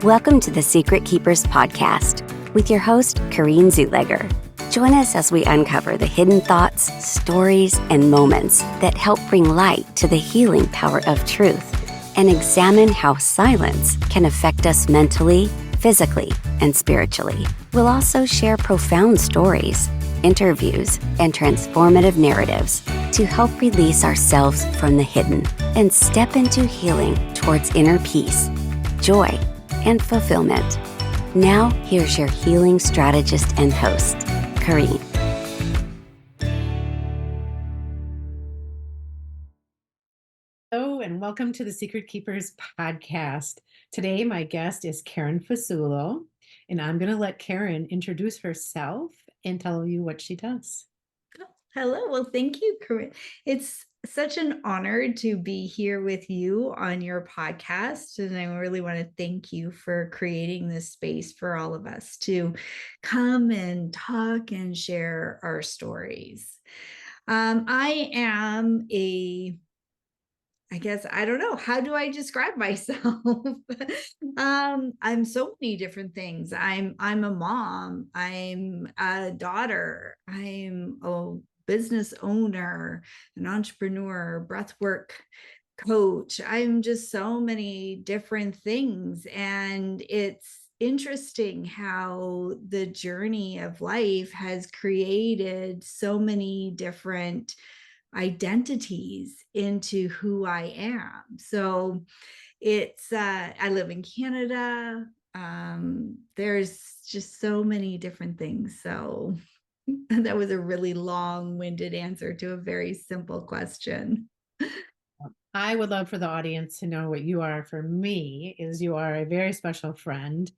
Welcome to the Secret Keepers podcast with your host, Karen Zutleger. Join us as we uncover the hidden thoughts, stories, and moments that help bring light to the healing power of truth and examine how silence can affect us mentally, physically, and spiritually. We'll also share profound stories, interviews, and transformative narratives to help release ourselves from the hidden and step into healing towards inner peace, joy, and fulfillment. Now, here's your healing strategist and host, Karen. Hello, and welcome to the Secret Keepers podcast. Today, my guest is Karen Fasulo, and I'm going to let Karen introduce herself and tell you what she does. Hello. Well, thank you, Corinne. It's such an honor to be here with you on your podcast. And I really want to thank you for creating this space for all of us to come and talk and share our stories. I am I don't know. How do I describe myself? I'm so many different things. I'm a mom. I'm a daughter. I'm a business owner, an entrepreneur, breathwork coach. I'm just so many different things. And it's interesting how the journey of life has created so many different identities into who I am. So it's I live in Canada. There's just so many different things. So that was a really long-winded answer to a very simple question. I would love for the audience to know what you are for me is you are a very special friend,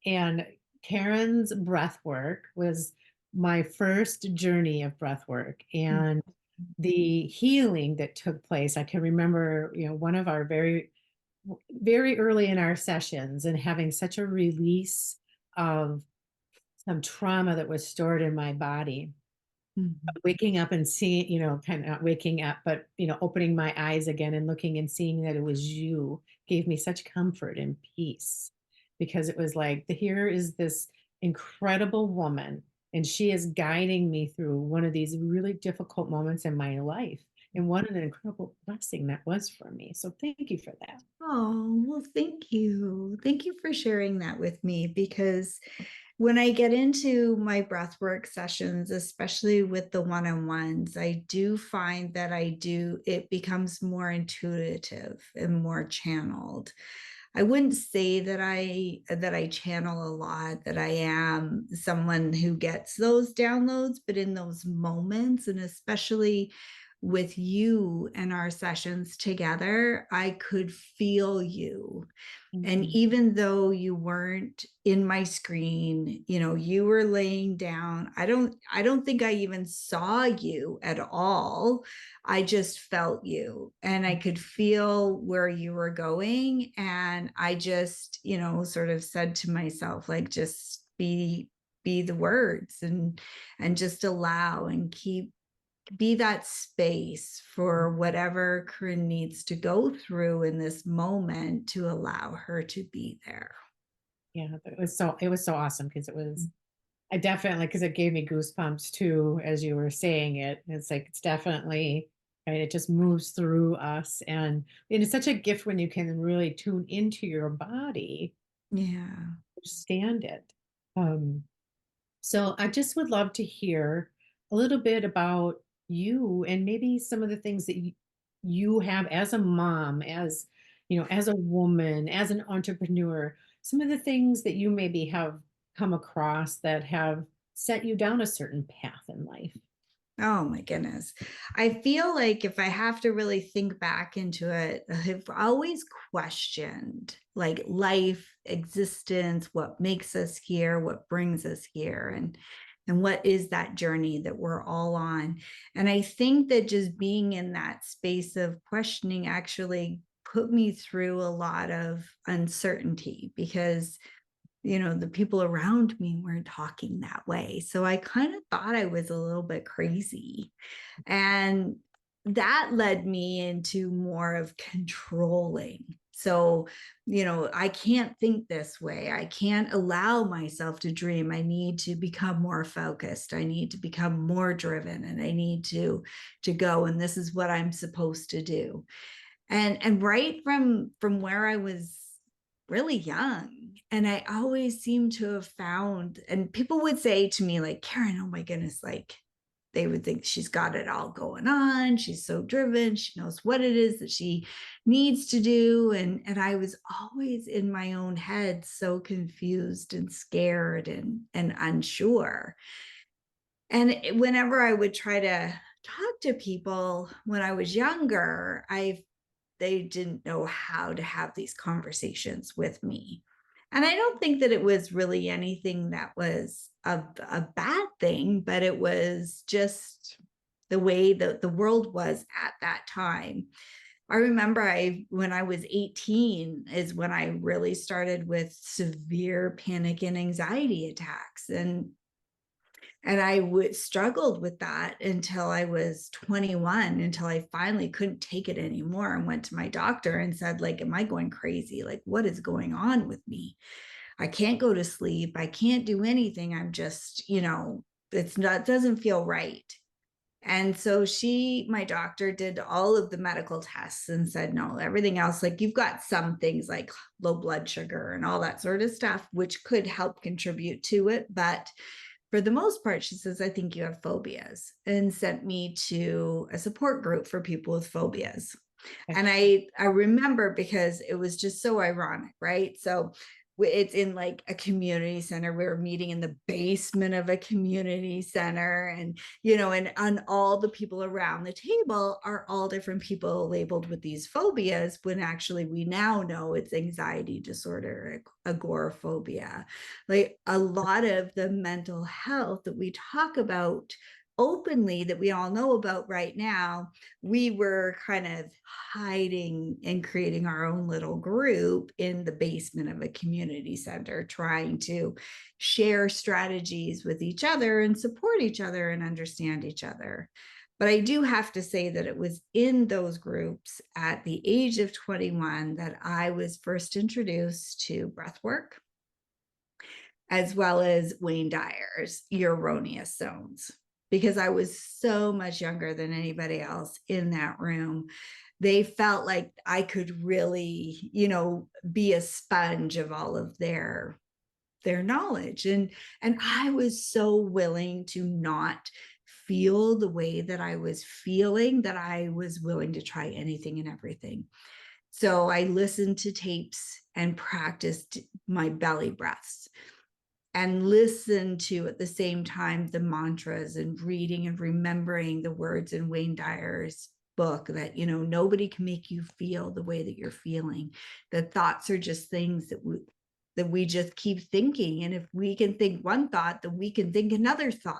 and Karen's breathwork was my first journey of breathwork, and the healing that took place. I can remember, one of our very early in our sessions and having such a release of some trauma that was stored in my body. Waking up and seeing, kind of not waking up, but, opening my eyes again and looking and seeing that it was you gave me such comfort and peace, because it was like, here is this incredible woman, and she is guiding me through one of these really difficult moments in my life. And what an incredible blessing that was for me. So thank you for that. Oh, well, thank you. Thank you for sharing that with me, because when I get into my breathwork sessions, especially with the one-on-ones, I do find that it becomes more intuitive and more channeled. I wouldn't say that I channel a lot, that I am someone who gets those downloads, but in those moments, and especially with you and our sessions together, I could feel you. And Mhm. even though you weren't in my screen, you were laying down. I don't think I even saw you at all. I just felt you, and I could feel where you were going. And I just, sort of said to myself, like, just be the words, and just allow and be that space for whatever Corinne needs to go through in this moment, to allow her to be there. Yeah, it was so awesome, because I definitely, because it gave me goosebumps too, as you were saying it. It's like, it's definitely, right, it just moves through us. And it's such a gift when you can really tune into your body, Yeah. understand it. Um, so I just would love to hear a little bit about you, and maybe some of the things that you have as a mom, as a woman, as an entrepreneur, some of the things that you maybe have come across that have set you down a certain path in life. Oh my goodness. I feel like if I have to really think back into it, I've always questioned like life, existence, what makes us here, what brings us here, and what is that journey that we're all on. And I think that just being in that space of questioning actually put me through a lot of uncertainty, because the people around me weren't talking that way. So I kind of thought I was a little bit crazy. And that led me into more of controlling. So, I can't think this way. I can't allow myself to dream. I need to become more focused. I need to become more driven, and I need to go. And this is what I'm supposed to do. And right from where I was really young, and I always seem to have found, and people would say to me like, Karen, oh my goodness, like they would think she's got it all going on. She's so driven. She knows what it is that she needs to do. And I was always in my own head, so confused and scared and unsure. And whenever I would try to talk to people when I was younger, they didn't know how to have these conversations with me. And I don't think that it was really anything that was a bad thing, but it was just the way that the world was at that time. I remember when I was 18 is when I really started with severe panic and anxiety attacks. And I struggled with that until I was 21, until I finally couldn't take it anymore and went to my doctor and said, like, am I going crazy? Like, what is going on with me? I can't go to sleep. I can't do anything. I'm just, it doesn't feel right. And so my doctor did all of the medical tests and said, no, everything else, like you've got some things like low blood sugar and all that sort of stuff, which could help contribute to it. But for the most part, she says, I think you have phobias, and sent me to a support group for people with phobias. And I remember, because it was just so ironic, right? So it's in like a community center. We were meeting in the basement of a community center, and all the people around the table are all different people labeled with these phobias, when actually we now know it's anxiety disorder, agoraphobia. Like a lot of the mental health that we talk about openly, that we all know about right now, we were kind of hiding and creating our own little group in the basement of a community center, trying to share strategies with each other and support each other and understand each other. But I do have to say that it was in those groups at the age of 21 that I was first introduced to breathwork, as well as Wayne Dyer's Your Erroneous Zones, because I was so much younger than anybody else in that room. They felt like I could really, be a sponge of all of their knowledge. And I was so willing to not feel the way that I was feeling, that I was willing to try anything and everything. So I listened to tapes and practiced my belly breaths, and listen to at the same time the mantras, and reading and remembering the words in Wayne Dyer's book that, nobody can make you feel the way that you're feeling. The thoughts are just things that we just keep thinking. And if we can think one thought, then we can think another thought.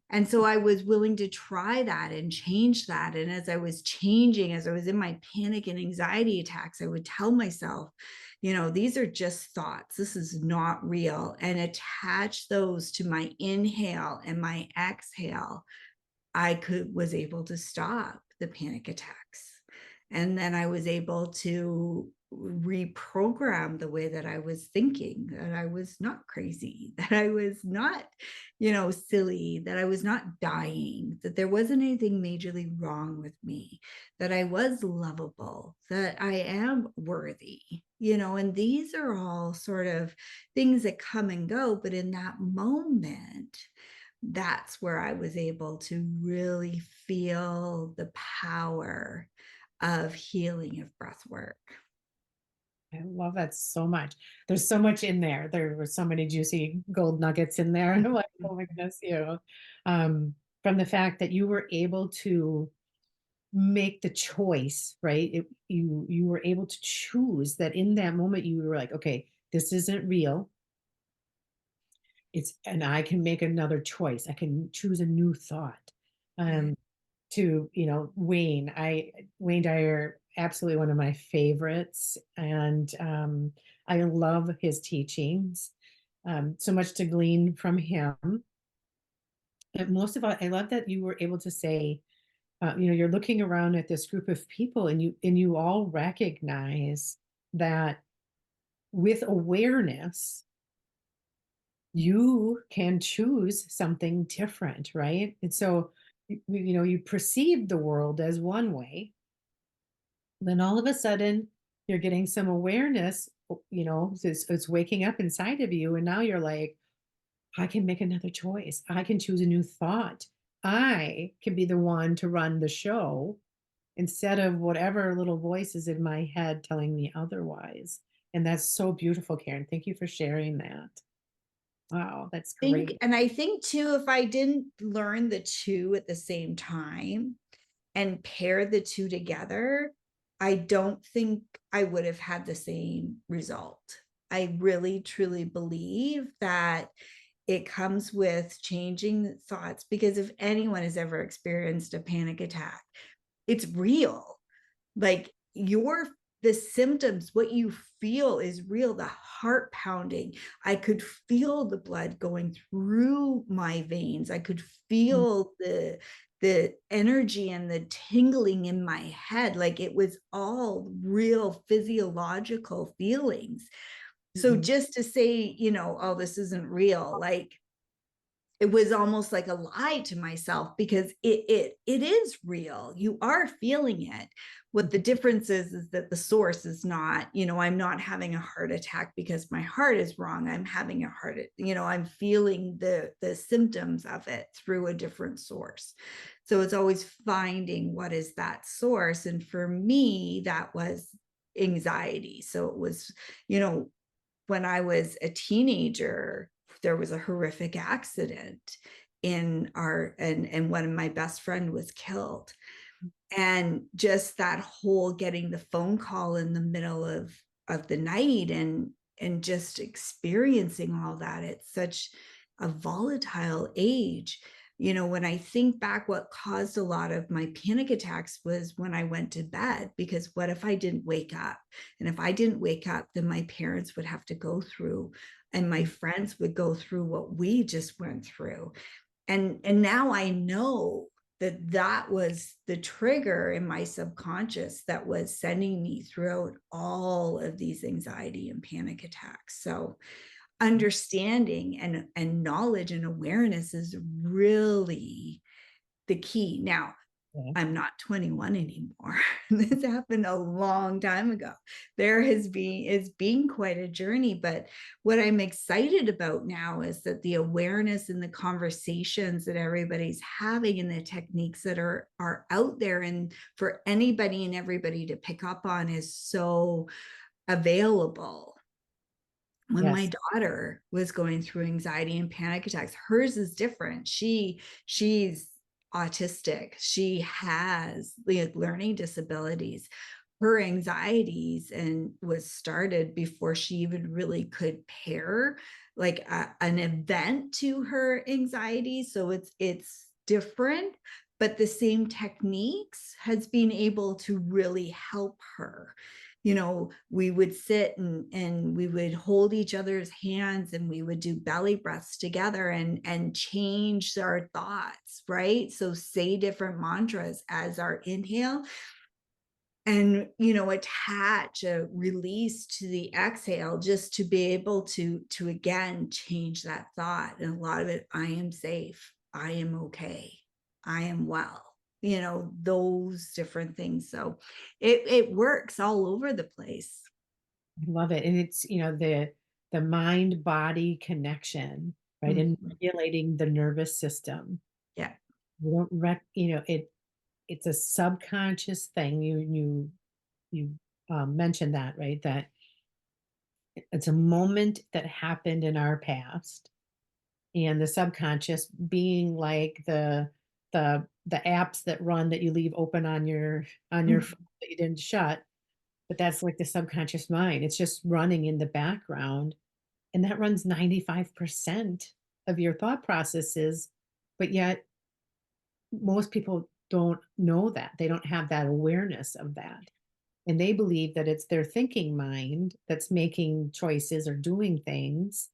And so I was willing to try that and change that. And as I was changing, as I was in my panic and anxiety attacks, I would tell myself, these are just thoughts. This is not real. And attach those to my inhale and my exhale. I was able to stop the panic attacks. And then I was able to reprogram the way that I was thinking, that I was not crazy, that I was not, silly, that I was not dying, that there wasn't anything majorly wrong with me, that I was lovable, that I am worthy, and these are all sort of things that come and go. But in that moment, that's where I was able to really feel the power of healing, of breath work. I love that so much. There's so much in there. There were so many juicy gold nuggets in there. And I'm like, oh my goodness, from the fact that you were able to make the choice, right? You were able to choose that in that moment. You were like, okay, this isn't real. And I can make another choice. I can choose a new thought. To Wayne Dyer, absolutely one of my favorites, and I love his teachings. So much to glean from him. And most of all, I love that you were able to say, you're looking around at this group of people, and you all recognize that with awareness, you can choose something different, right? And so, you perceive the world as one way, then all of a sudden you're getting some awareness, it's waking up inside of you. And now you're like, I can make another choice. I can choose a new thought. I can be the one to run the show instead of whatever little voices in my head telling me otherwise. And that's so beautiful, Karen. Thank you for sharing that. Wow, that's great. And I think too, if I didn't learn the two at the same time and pair the two together, I don't think I would have had the same result. I really truly believe that it comes with changing thoughts, because if anyone has ever experienced a panic attack, it's real. Like the symptoms, what you feel is real. The heart pounding, I could feel the blood going through my veins. I could feel the energy and the tingling in my head. Like it was all real physiological feelings. So just to say, oh, this isn't real, like it was almost like a lie to myself, because it is real. You are feeling it. What the difference is that the source is not, I'm not having a heart attack because my heart is wrong. I'm having a heart, I'm feeling the symptoms of it through a different source. So it's always finding what is that source. And for me, that was anxiety. So it was, when I was a teenager, there was a horrific accident and one of my best friend was killed. And just that whole getting the phone call in the middle of the night and just experiencing all that at such a volatile age. When I think back, what caused a lot of my panic attacks was when I went to bed, because what if I didn't wake up? And if I didn't wake up, then my parents would have to go through, and my friends would go through what we just went through. And now I know that was the trigger in my subconscious that was sending me throughout all of these anxiety and panic attacks. So understanding and knowledge and awareness is really the key. Now, I'm not 21 anymore. This happened a long time ago. It's been quite a journey, but what I'm excited about now is that the awareness and the conversations that everybody's having and the techniques that are out there and for anybody and everybody to pick up on is so available. When my daughter was going through anxiety and panic attacks, hers is different. She's autistic. She has learning disabilities. Her anxieties and was started before she even really could pair like an event to her anxiety. So it's different, but the same techniques has been able to really help her. We would sit and we would hold each other's hands and we would do belly breaths together and change our thoughts, right? So say different mantras as our inhale and, attach a release to the exhale just to be able to again, change that thought. And a lot of it, I am safe. I am okay. I am well. Those different things. So it works all over the place. I love it. And it's, the mind body connection, right? And regulating the nervous system. Yeah. You don't it's a subconscious thing. You mentioned that, right? That it's a moment that happened in our past, and the subconscious being like the apps that run that you leave open on your phone that you didn't shut, but that's like the subconscious mind. It's just running in the background, and that runs 95% of your thought processes, but yet most people don't know that. They don't have that awareness of that. And they believe that it's their thinking mind that's making choices or doing things.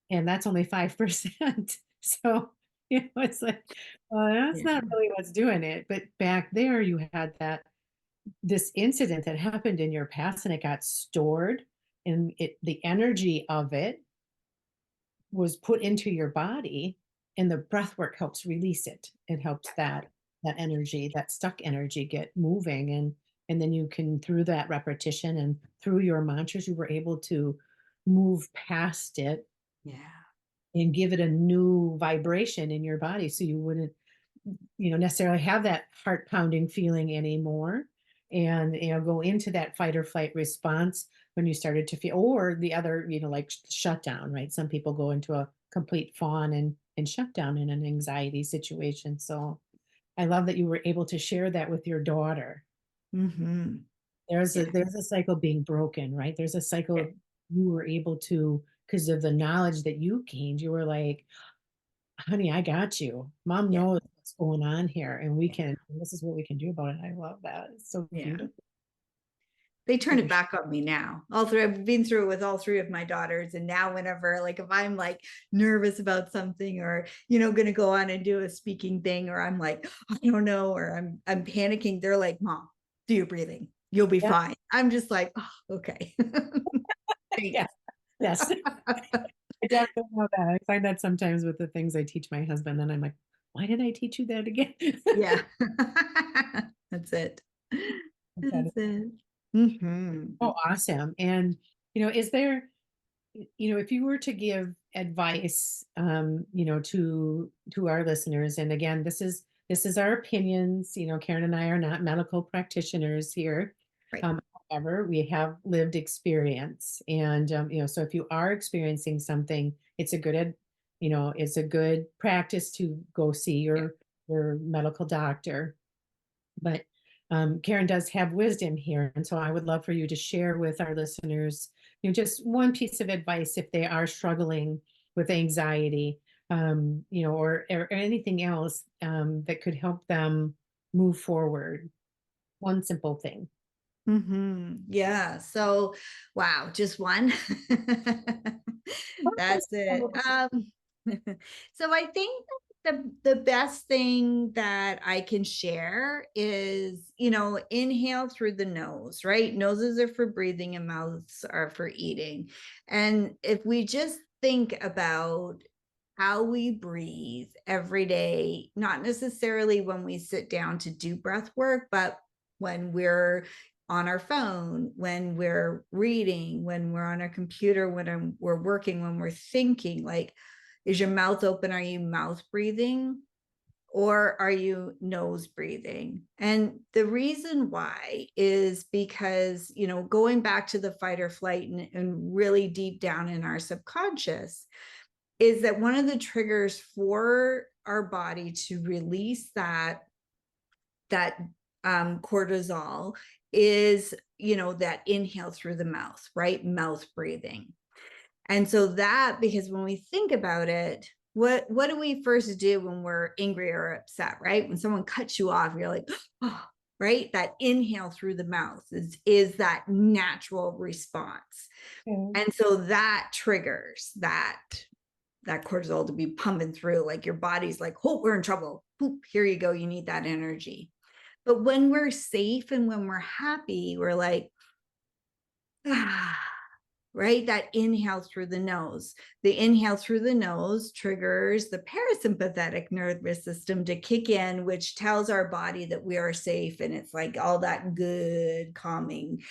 And that's only 5%. So, it's like, well, that's not really what's doing it. But back there, you had that this incident that happened in your past and it got stored, and the energy of it was put into your body, and the breath work helps release it. It helps that energy, that stuck energy, get moving, and then you can, through that repetition and through your mantras, you were able to move past it Yeah. and give it a new vibration in your body, so you wouldn't, necessarily have that heart pounding feeling anymore, and go into that fight or flight response when you started to feel, or the other, like shutdown, right? Some people go into a complete fawn and shut down in an anxiety situation. So I love that you were able to share that with your daughter. Mm-hmm. Yeah. There's a cycle being broken, right? There's a cycle you were able to, because of the knowledge that you gained, you were like, honey, I got you. Mom Yeah. knows what's going on here, and Yeah. this is what we can do about it. I love that. It's so Yeah. beautiful. They turn it back on me now. All three, I've been through it with all three of my daughters. And now whenever, like, if I'm like nervous about something, or, going to go on and do a speaking thing, or I'm like, I don't know, or I'm panicking, they're like, Mom, do your breathing. You'll be Yeah. fine. I'm just like, oh, okay. Yes. Yes. I definitely know that. I find that sometimes with the things I teach my husband, and I'm like, why did I teach you that again? Yeah. That's it. That's it. Mm-hmm. Oh, awesome. And, is there, if you were to give advice, to our listeners, and again, this is our opinions, Karen and I are not medical practitioners here. Right. However, we have lived experience, and, so if you are experiencing something, it's a good practice to go see your medical doctor. But Karen does have wisdom here. And so I would love for you to share with our listeners, just one piece of advice if they are struggling with anxiety, or anything else that could help them move forward. One simple thing. Mm-hmm. Yeah. So, wow, just one. That's it. So I think that the best thing that I can share is, inhale through the nose, right? Noses are for breathing and mouths are for eating. And if we just think about how we breathe every day, not necessarily when we sit down to do breath work, but when we're on our phone, when we're reading, when we're on our computer, when we're working, when we're thinking, like, is your mouth open? Are you mouth breathing? Or are you nose breathing? And the reason why is because, going back to the fight or flight and really deep down in our subconscious, is that one of the triggers for our body to release that cortisol is, that inhale through the mouth, right? Mouth breathing. And so that, because when we think about it, what do we first do when we're angry or upset, right? When someone cuts you off, you're like, oh, right? That inhale through the mouth is that natural response. Okay. And so that triggers that cortisol to be pumping through, like your body's like, oh, we're in trouble. Boop, here you go. You need that energy. But when we're safe and when we're happy, we're like, right? That inhale through the nose. The inhale through the nose triggers the parasympathetic nervous system to kick in, which tells our body that we are safe. And it's like all that good, calming,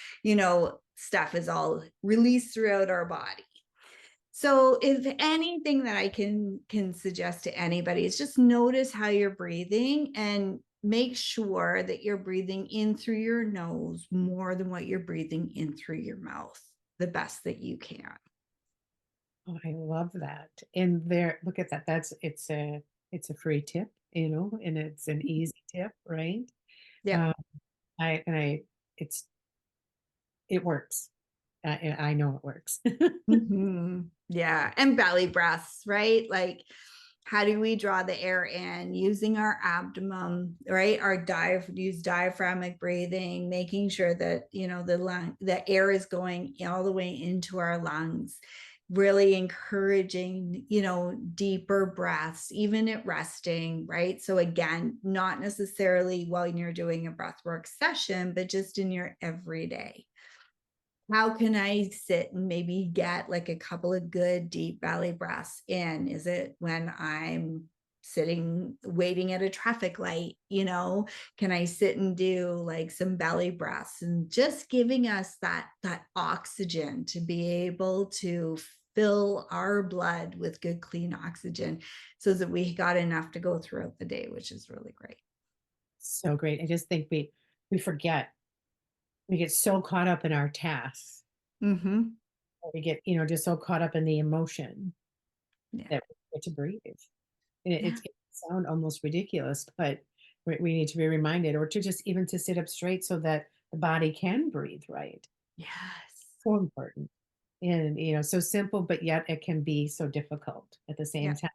stuff is all released throughout our body. So if anything that I can suggest to anybody is just notice how you're breathing and make sure that you're breathing in through your nose more than what you're breathing in through your mouth, the best that you can. Oh, I love that. And look at that. It's a free tip, and it's an easy tip, right? Yeah. Um, it's, it works. And I know it works. Mm-hmm. Yeah. And belly breaths, right? Like, how do we draw the air in using our abdomen, right? Use diaphragmatic breathing, making sure that, the air is going all the way into our lungs. really encouraging, deeper breaths, even at resting, right? So again, not necessarily while you're doing a breathwork session, but just in your everyday. How can I sit and maybe get like a couple of good deep belly breaths in? Is it when I'm sitting waiting at a traffic light? Can I sit and do like some belly breaths, and just giving us that oxygen to be able to fill our blood with good clean oxygen, so that we got enough to go throughout the day, which is really great. So great. I just think we forget. We get so caught up in our tasks. Mm-hmm. We get, just so caught up in the emotion Yeah. that we get to breathe. And Yeah. it sounds almost ridiculous, but we need to be reminded, or to just even to sit up straight so that the body can breathe right. Yes. So important. And, so simple, but yet it can be so difficult at the same Yeah. time.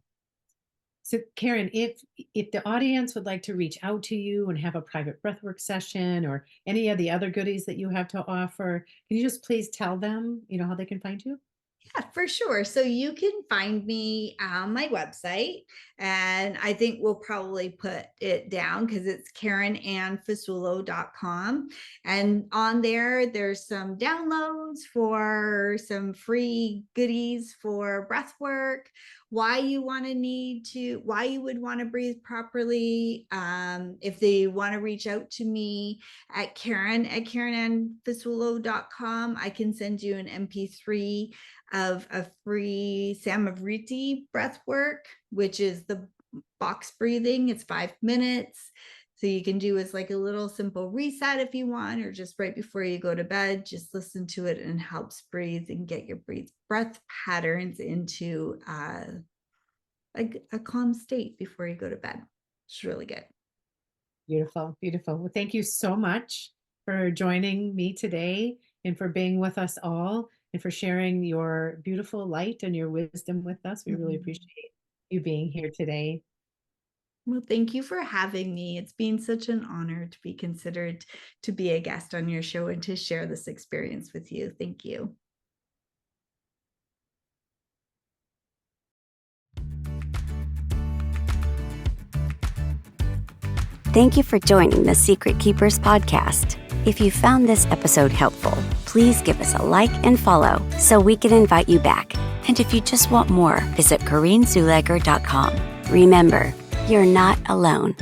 So Karen, if the audience would like to reach out to you and have a private breathwork session or any of the other goodies that you have to offer, can you just please tell them, how they can find you? Yeah, for sure. So you can find me on my website, and I think we'll probably put it down because it's karenannefasulo.com. And on there's some downloads for some free goodies for breath work, why you would want to breathe properly. If they want to reach out to me at karenannefasulo.com, I can send you an MP3 of a free Samavriti breath work, which is the box breathing. It's 5 minutes. So you can do as like a little simple reset if you want, or just right before you go to bed, just listen to it, and helps breathe and get your breath patterns into a calm state before you go to bed. It's really good. Beautiful, beautiful. Well, thank you so much for joining me today and for being with us all and for sharing your beautiful light and your wisdom with us. We really appreciate you being here today. Well, thank you for having me. It's been such an honor to be considered to be a guest on your show and to share this experience with you. Thank you. Thank you for joining the Secret Keepers podcast. If you found this episode helpful, please give us a like and follow so we can invite you back. And if you just want more, visit KarenZuleger.com. Remember, you're not alone.